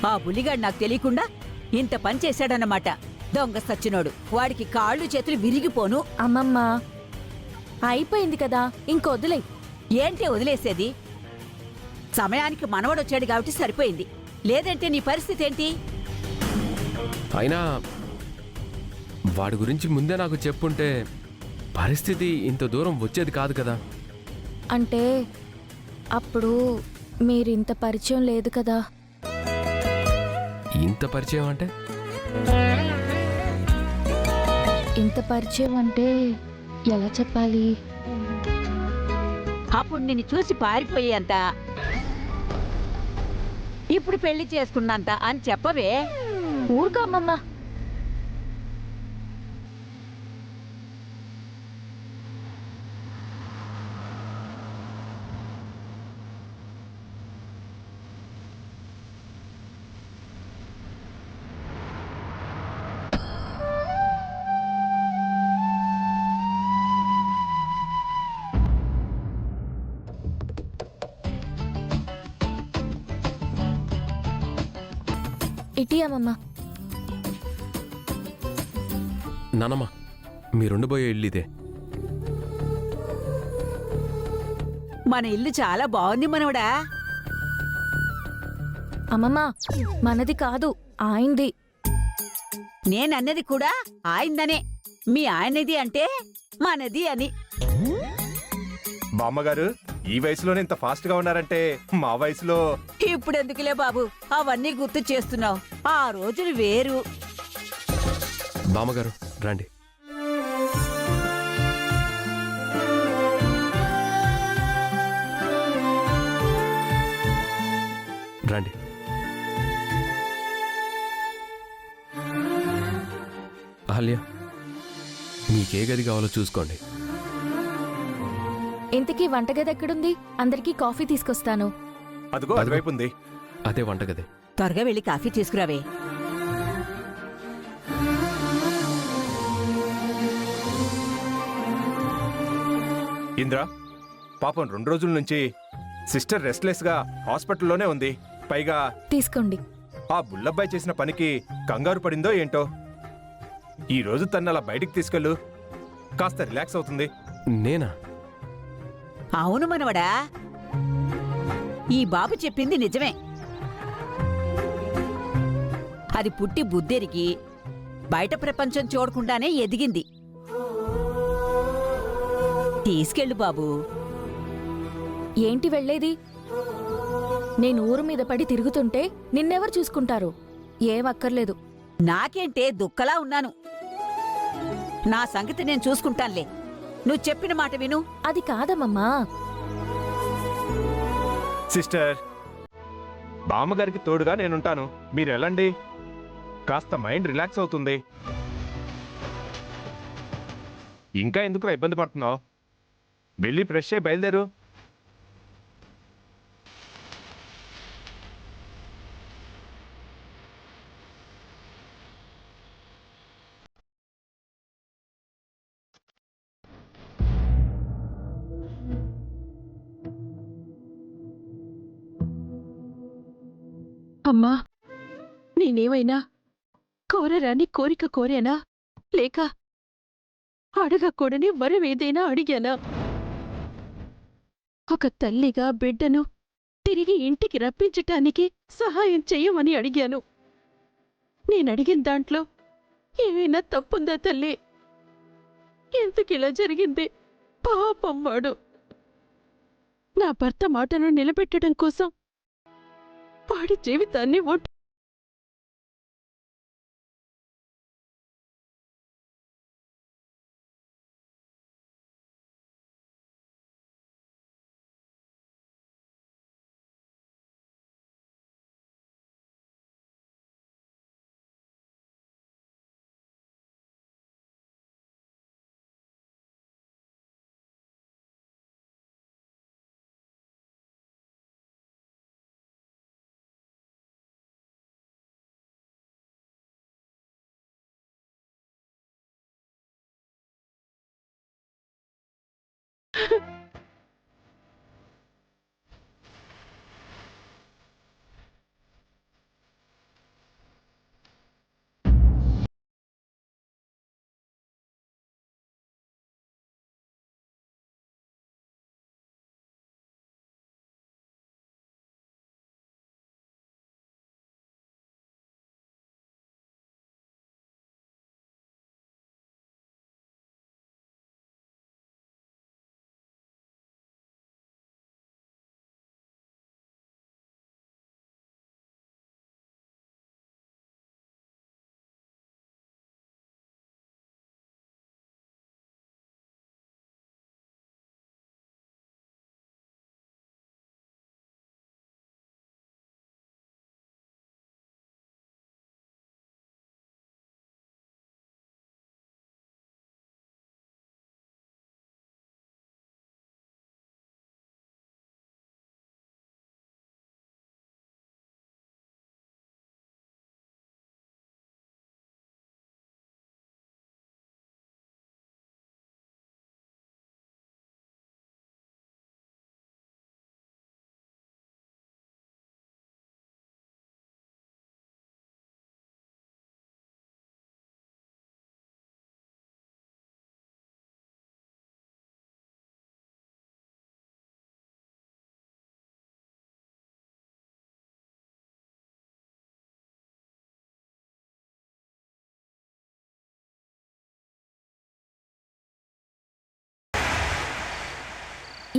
ఆ బుల్లిగాడు నాకు తెలియకుండా ఇంత పని చేశాడన్నమాట. దొంగ సచ్చినోడు. వాడికి కాళ్ళు చేతులు విరిగిపోను. అమ్మమ్మ, అయిపోయింది కదా, ఇంకొదిలే. ఏంటి వదిలేసేది? సమయానికి మనవడొచ్చాడు కాబట్టి సరిపోయింది. లేదంటే నీ పరిస్థితి ఏంటి? అయినా వాడి గురించి ముందే నాకు చెప్పుంటే పరిస్థితి ఇంత దూరం వచ్చేది కాదు కదా. అంటే అప్పుడు మీరింత పరిచయం లేదు కదా. ఇంత పరిచయం అంటే? ఇంత పరిచయం అంటే ఎలా చెప్పాలి? అప్పుడు నిన్ను చూసి పారిపోయేంత, ఇప్పుడు పెళ్లి చేసుకున్నంత అని చెప్పవే. ఊరుకో అమ్మమ్మ. ఇటీ అమ్మమ్మ. నానమ్మ, మీరుండబోయే ఇల్లు ఇదే. మన ఇల్లు చాలా బాగుంది మనవడా. అమ్మమ్మ, మనది కాదు, ఆయనది. నేనన్నది కూడా ఆయనదనే. మీ ఆయనది అంటే మనది అని. బామ్మగారు, ఈ వయసులోనే ఇంత ఫాస్ట్ గా ఉన్నారంటే మా వయసులో. ఇప్పుడెందుకులే బాబు అవన్నీ గుర్తు చేస్తున్నావు. ఆ రోజులు వేరు. బామ్మగారు రండి. రండి. అహల్య, మీకే గది కావాలో చూసుకోండి. ఇంతకీ వంటగది ఎక్కడుంది? అందరికీ కాఫీ తీసుకొస్తాను. అదిగో అటువైపు ఉంది. అదే వంటగది. త్వరగా వెళ్ళి కాఫీ తీసుకురావే. ఇంద్ర, పాపం 2 రోజుల నుంచి సిస్టర్ రెస్ట్లెస్ గా హాస్పిటల్లోనే ఉంది. పైగా తీసుకోండి. ఆ బుల్లబ్బాయి చేసిన పనికి కంగారు పడిందో ఏంటో. ఈ రోజు తను అలా బయటికి తీసుకెళ్ళు, కాస్త రిలాక్స్ అవుతుంది. నేనా? అవును మనవడా, ఈ బాబు చెప్పింది నిజమే. అది పుట్టి బుద్ధెరిగి బయట ప్రపంచం చూడకుండానే ఎదిగింది. తీసుకెళ్ళు బాబు. ఏంటి వెళ్ళేది? నేను ఊరు మీద పడి తిరుగుతుంటే నిన్నెవరు చూసుకుంటారు? ఏం అక్కర్లేదు. నాకేంటే దుఃఖలా ఉన్నాను. నా సంగతి నేను చూసుకుంటానులే. నువ్వు చెప్పిన మాట విను. అది కాదమ్మమ్మా. సిస్టర్, బామ్మగారికి తోడుగా నేనుంటాను. మీరు వెళ్ళండి, కాస్త మైండ్ రిలాక్స్ అవుతుంది. ఇంకా ఎందుకు ఇబ్బంది పడుతున్నావు? వెళ్ళి ఫ్రెష్ అయ్యి బయలుదేరు. అమ్మా, నేనేమైనా కోరరాని కోరిక కోరానా? లేక అడగకూడని వరవేదైనా అడిగానా? ఒక తల్లిగా బిడ్డను తిరిగి ఇంటికి రప్పించటానికి సహాయం చెయ్యమని అడిగాను. నేనడిగిన దాంట్లో ఏమైనా తప్పుందా తల్లి? ఎందుకిలా జరిగింది? పాపం వాడు. నా భర్త మాటను నిలబెట్టడం కోసం వాడి జీవితాన్ని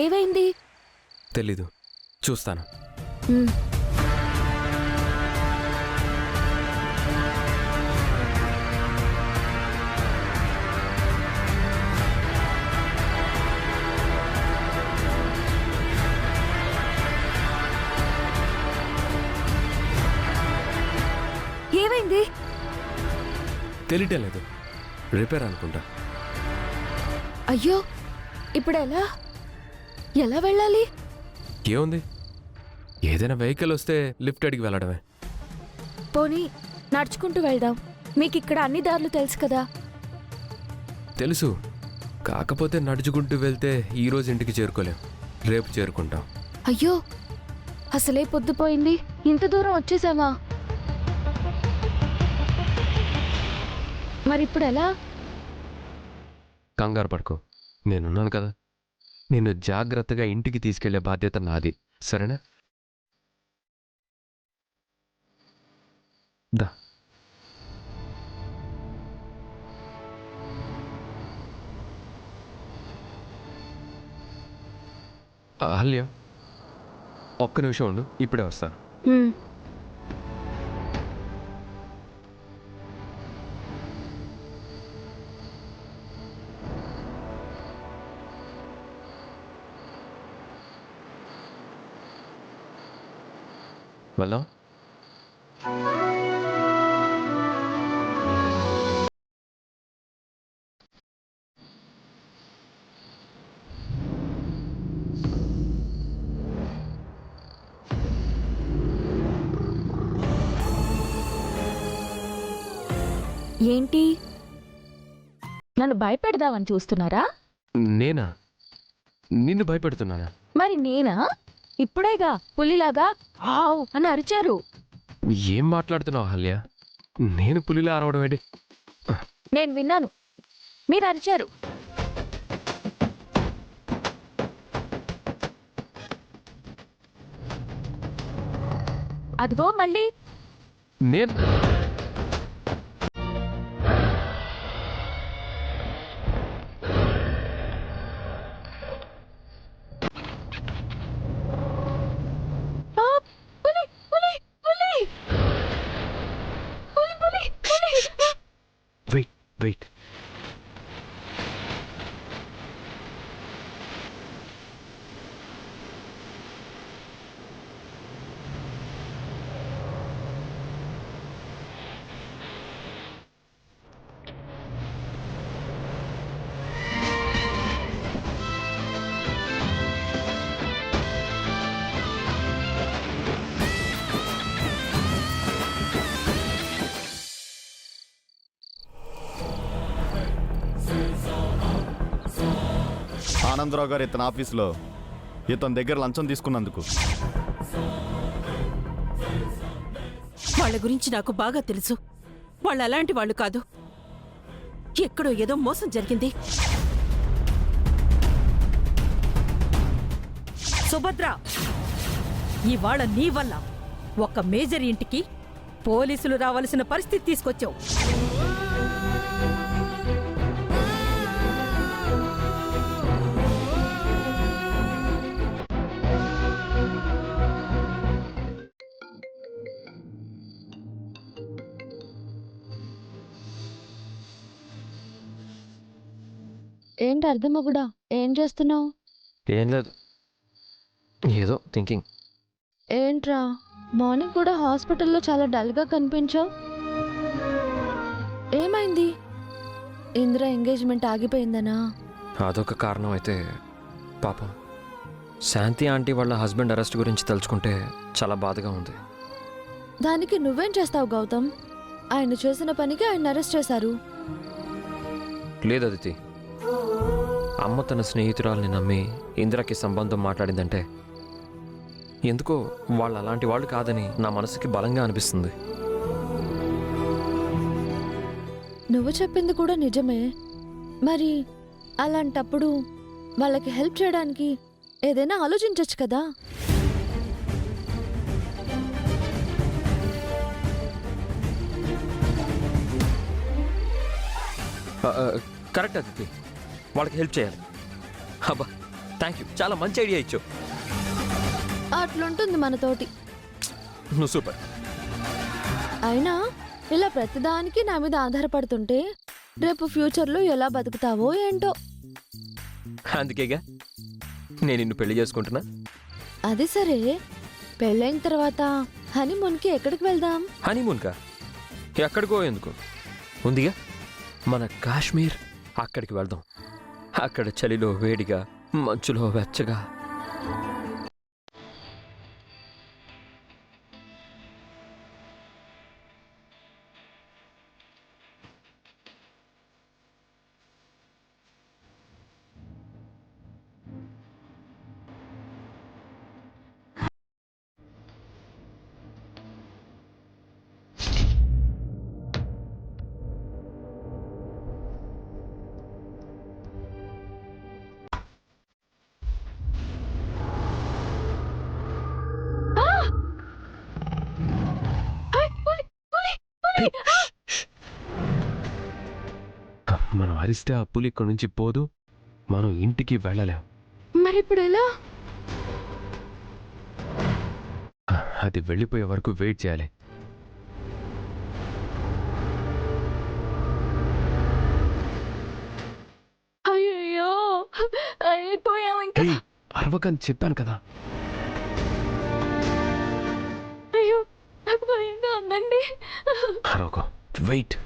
ఏవైంది? తెలీదు, చూస్తాను. ఉమ్. ఏమైంది? తెలియటం లేదు, రిపేర్ అనుకుంటా. అయ్యో, ఇప్పుడు ఎలా వెళ్ళాలి? ఏముంది, ఏదైనా వెహికల్ వస్తే లిఫ్ట్ అడిగి వెళ్ళడమే. పోనీ నడుచుకుంటూ వెళ్దాం. మీకు ఇక్కడ అన్ని దారులు తెలుసు కదా. తెలుసు, కాకపోతే నడుచుకుంటూ వెళ్తే ఈరోజు ఇంటికి చేరుకోలేం, రేపు చేరుకుంటాం. అయ్యో, అసలే పొద్దుపోయింది, ఇంత దూరం వచ్చేసామా? మరిప్పుడు ఎలా? కంగారు పడుకో, నేనున్నాను కదా. నిన్ను జాగ్రత్తగా ఇంటికి తీసుకెళ్లే బాధ్యత నాది, సరేనా? దా. అహల్య, ఒక్క నిమిషం ఉండు, ఇప్పుడే వస్తాను. హ్మ్. వెళ్దాం. ఏంటి, నన్ను భయపెడదామని చూస్తున్నారా? నేనా? నిన్ను భయపెడుతున్నానా? మరి నేనా? ఇప్పుడేగా పులిలాగా ఆవ్ అని అరిచారు. ఏం మాట్లాడుతున్నావు అహల్య? నేను పులిలా అరవడం ఏంటి? నేను విన్నాను, మీరు అరిచారు. అదిగో మళ్ళీ. నేను ఆ, పులి, పులి, పులి. పులి, పులి, పులి. Wait wait. ఆనందరావు గారు ఇతని ఆఫీసులో ఇతని దగ్గర లంచం తీసుకున్నందుకు. వాళ్ళ గురించి నాకు బాగా తెలుసు. వాళ్ళు అలాంటి వాళ్ళు కాదు. ఎక్కడో ఏదో మోసం జరిగింది. సుభద్ర, ఇవాళ నీ వల్ల ఒక మేజర్ ఇంటికి పోలీసులు రావాల్సిన పరిస్థితి తీసుకొచ్చావు. ఏంటి అర్థమవ్వడా? ఏం చేస్తున్నావు? ఏం లేదు, ఏదో థింకింగ్. ఏంట్రా, మార్నింగ్ కూడా హాస్పిటల్లో చాలా డల్గా కనిపించావు. ఏమైంది? ఇందిరా ఎంగేజ్మెంట్ ఆగిపోయిందనా? అదొక కారణం అయితే, పాపం శాంతి ఆంటీ వాళ్ళ హస్బెండ్ అరెస్ట్ గురించి తలుచుకుంటే చాలా బాధగా ఉంది. దానికి నువ్వేం చేస్తావు గౌతమ్? ఆయన చేసిన పనికి ఆయన అరెస్ట్ చేశారు. లేదు అదితి, అమ్మ తన స్నేహితురాల్ని నమ్మి ఇందిరాకి సంబంధం మాట్లాడిందంటే ఎందుకో వాళ్ళు అలాంటి వాళ్ళు కాదని నా మనసుకి బలంగా అనిపిస్తుంది. నువ్వు చెప్పింది కూడా నిజమే. మరి అలాంటప్పుడు వాళ్ళకి హెల్ప్ చేయడానికి ఏదైనా ఆలోచించవచ్చు కదా. కరెక్ట్ అదితి, వాళ్ళకి హెల్ప్ చేయాలి. అబ్బా, థ్యాంక్ యూ, చాలా మంచి ఐడియా ఇచ్చావు. అట్లుంటుంది మనతోటి. నువ్వు సూపర్. అయినా ఇలా ప్రతిదానికి నా మీద ఆధారపడుతుంటే రేపు ఫ్యూచర్లో ఎలా బతుకుతావో ఏంటో. అందుకేగా నేను నిన్ను పెళ్లి చేసుకుంటున్నా. అది సరే, పెళ్ళైన తర్వాత హనీమూన్కి ఎక్కడికి వెళ్దాం? హనీమూన్కా? ఎక్కడికో ఎందుకు, ఉందిగా మన కాశ్మీర్. అక్కడికి వెళ్దాం. అక్కడ చలిలో వేడిగా, మంచులో వెచ్చగా. మనం అరిస్తే ఆ పులి ఇక్కడి నుంచి పోదు, మనం ఇంటికి వెళ్ళలేం. మరి ఇప్పుడు ఎలా? అది వెళ్ళిపోయే వరకు వెయిట్ చేయాలి. అయ్యో, అయిపోయాం ఇంకా. ఏయ్, అరవకని చెప్పాను కదా. అయ్యో, నాకు భయంగా ఉందండి. అరవకు, వెయిట్.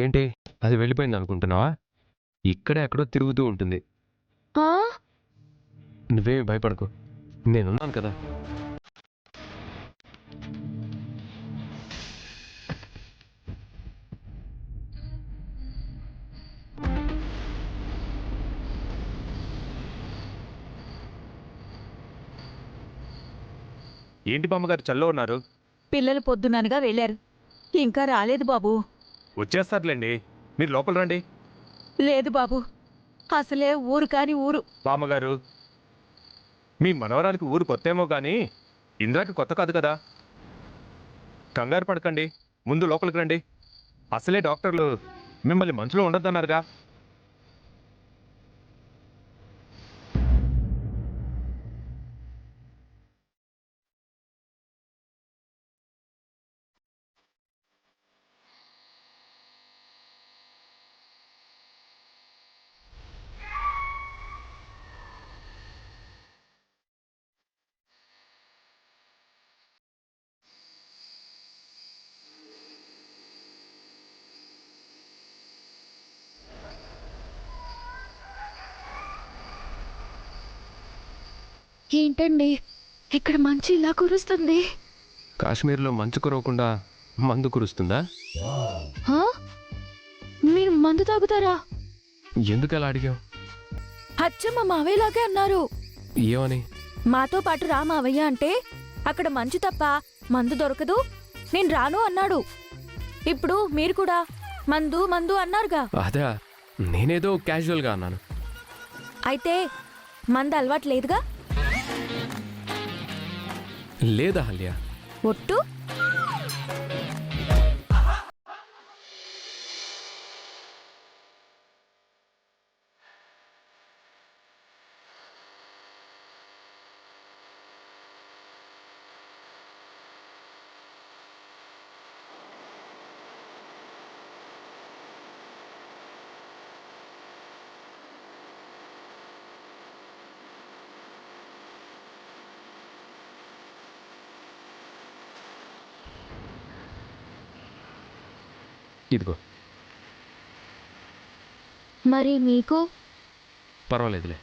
ఏంటి, అది వెళ్ళిపోయింది అనుకుంటున్నావా? ఇక్కడే ఎక్కడో తిరుగుతూ ఉంటుంది. ఆ? నువ్వేమి భయపడకు, నేనున్నాను కదా. ఏంటి బామ్మగారు చల్లో ఉన్నారు? పిల్లలు పొద్దుననగా వెళ్ళారు, ఇంకా రాలేదు బాబు. వచ్చేస్తారులేండి, మీరు లోపల రండి. లేదు బాబు, అసలే ఊరు కాని ఊరు. బామ్మగారు, మీ మనవరానికి ఊరు కొత్తేమో కానీ ఇంద్రాకి కొత్త కాదు కదా. కంగారు పడకండి, ముందు లోపలికి రండి. అసలే డాక్టర్లు మిమ్మల్ని మంచులో ఉండొద్దన్నారుగా. ఏంటండి ఇక్కడ మంచి ఇలా కురుస్తుంది? కాశ్మీర్లో మంచు కురవకుండా మందు కురుస్తుందా? ఆ? మీరు మందు తాగుతారా? ఎందుకు అలా అడిగావు? అచ్చమ్మ మా మావయ్యలాగే అన్నారు. ఏమని? మాతో పాటు రా మావయ్య అంటే అక్కడ మంచు తప్ప మందు దొరకదు, నేను రాను అన్నాడు. ఇప్పుడు మీరు కూడా మందు మందు అన్నారుగా. అదా, నేనేదో క్యాజువల్గా అన్నాను. అయితే మందు అలవాటు లేదుగా? లేదా హల్యా? ఒట్టు? ఇదిగో. మరి మీకు? పర్వాలేదులే.